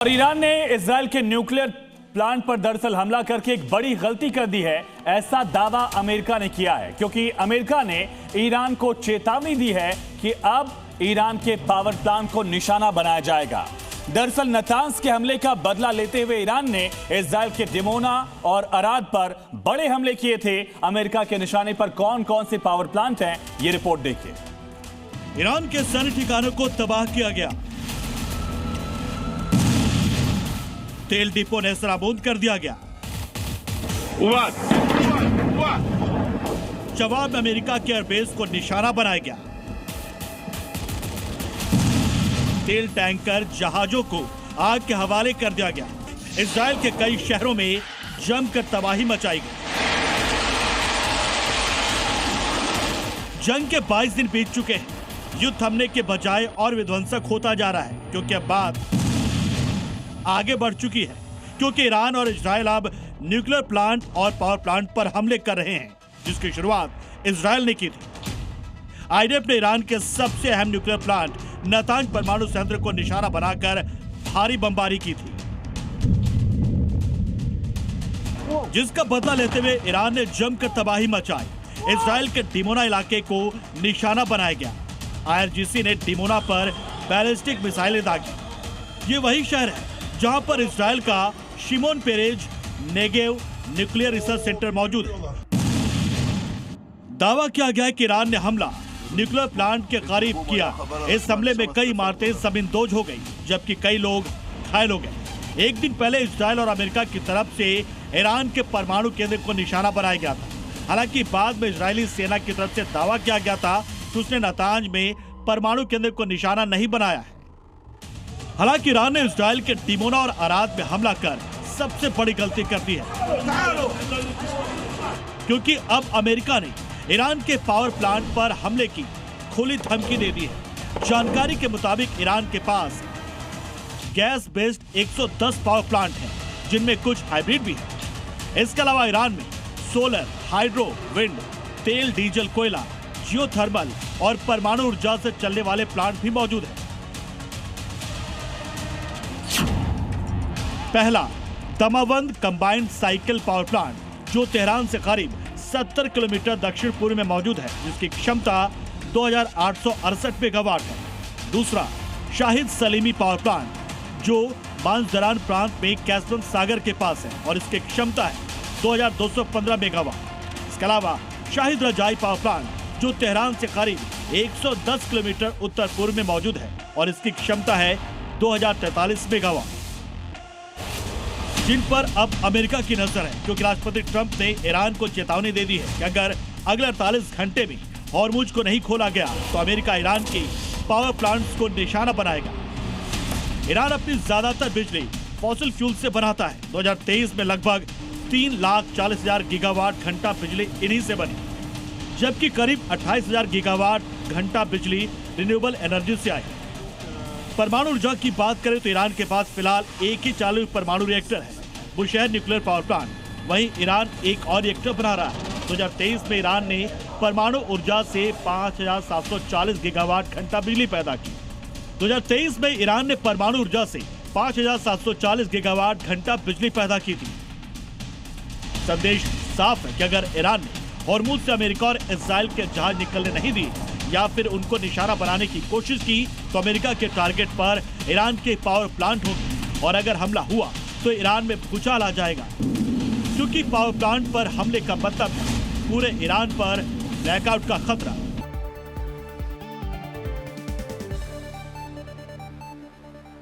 और ईरान ने इजराइल के न्यूक्लियर प्लांट पर दरअसल हमला करके एक बड़ी गलती कर दी है, ऐसा दावा अमेरिका ने किया है। क्योंकि अमेरिका ने ईरान को चेतावनी दी है कि अब ईरान के पावर प्लांट को निशाना बनाया जाएगा। दरअसल नतांज के हमले का बदला लेते हुए ईरान ने इजराइल के डिमोना और अराद पर बड़े हमले किए थे। अमेरिका के निशाने पर कौन कौन से पावर प्लांट हैं, ये रिपोर्ट देखिए। ईरान के सैन्य ठिकानों को तबाह किया गया, तेल डिपो नेस्तनाबूद कर दिया गया। जवाब में अमेरिका के एयरबेस को निशाना बनाया गया। तेल टैंकर जहाजों को आग के हवाले कर दिया गया। इजराइल के कई शहरों में जमकर तबाही मचाई गई। जंग के 22 दिन बीत चुके हैं। युद्ध थमने के बजाय और विध्वंसक होता जा रहा है, क्योंकि अब बात आगे बढ़ चुकी है। क्योंकि ईरान और इजराइल अब न्यूक्लियर प्लांट और पावर प्लांट पर हमले कर रहे हैं, जिसकी शुरुआत इजराइल ने की थी। आईडीएफ ने ईरान के सबसे अहम न्यूक्लियर प्लांट नतांज परमाणु संयंत्र को निशाना बनाकर भारी बमबारी की थी, जिसका बदला लेते हुए ईरान ने जमकर तबाही मचाई। इजराइल के डिमोना इलाके को निशाना बनाया गया। आईआरजीसी ने डिमोना पर बैलिस्टिक मिसाइलें दागी। ये वही शहर है जहां पर इजराइल का Shimon Peres Negev nuclear research centre मौजूद है। दावा किया गया है कि ईरान ने हमला न्यूक्लियर प्लांट के करीब किया। इस हमले में कई इमारतें जमींदोज हो गई, जबकि कई लोग घायल हो गए। एक दिन पहले इजराइल और अमेरिका की तरफ से ईरान के परमाणु केंद्र को निशाना बनाया गया था। हालांकि बाद में इजरायली सेना की तरफ से दावा किया गया था कि उसने नतांज में परमाणु केंद्र को निशाना नहीं बनाया है। हालांकि ईरान ने इजराइल के डिमोना और अराद में हमला कर सबसे बड़ी गलती कर दी है, क्योंकि अब अमेरिका ने ईरान के पावर प्लांट पर हमले की खुली धमकी दे दी है। जानकारी के मुताबिक ईरान के पास गैस बेस्ड 110 पावर प्लांट हैं, जिनमें कुछ हाइब्रिड भी है। इसके अलावा ईरान में सोलर, हाइड्रो, विंड, तेल, डीजल, कोयला, जियोथर्मल और परमाणु ऊर्जा से चलने वाले प्लांट भी मौजूद हैं। पहला Damavand combined cycle power plant, जो तेहरान से करीब 70 किलोमीटर दक्षिण पूर्व में मौजूद है, जिसकी क्षमता 2868 मेगावाट है। दूसरा शाहिद सलीमी पावर प्लांट, जो मांजरान प्रांत में कैस्पियन सागर के पास है और इसकी क्षमता है 2215 मेगावाट। इसके अलावा शाहिद रजाई पावर प्लांट, जो तेहरान से करीब 110 किलोमीटर उत्तर पूर्व में मौजूद है और इसकी क्षमता है 2043 मेगावाट, जिन पर अब अमेरिका की नजर है। क्योंकि राष्ट्रपति ट्रंप ने ईरान को चेतावनी दे दी है कि अगर अगले 48 घंटे में हॉर्मुज को नहीं खोला गया तो अमेरिका ईरान के पावर प्लांट्स को निशाना बनाएगा। ईरान अपनी ज्यादातर बिजली फॉसिल फ्यूल से बनाता है। 2023 में लगभग 3,40,000 गीगावाट घंटा बिजली इन्हीं से बनी, जबकि करीब 28,000 गीगावाट घंटा बिजली रिन्यूएबल एनर्जी से आई। परमाणु ऊर्जा की बात करें तो ईरान के पास फिलहाल एक ही चालू परमाणु रिएक्टर है, बुशहर न्यूक्लियर पावर प्लांट। वहीं ईरान एक और रिएक्टर बना रहा है। 2023 में ईरान ने परमाणु ऊर्जा से 5,740 गीगावाट घंटा बिजली पैदा की। 2023 में ईरान ने परमाणु ऊर्जा से 5,740 गीगावाट घंटा बिजली पैदा की थी। संदेश साफ है कि अगर ईरान ने हॉर्मुज से अमेरिका और इजराइल के जहाज निकलने नहीं दिए या फिर उनको निशाना बनाने की कोशिश की, तो अमेरिका के टारगेट पर ईरान के पावर प्लांट होंगे और अगर हमला हुआ तो ईरान में भूचाल आ जाएगा। क्योंकि पावर प्लांट पर हमले का मतलब है पूरे ईरान पर ब्लैकआउट का खतरा।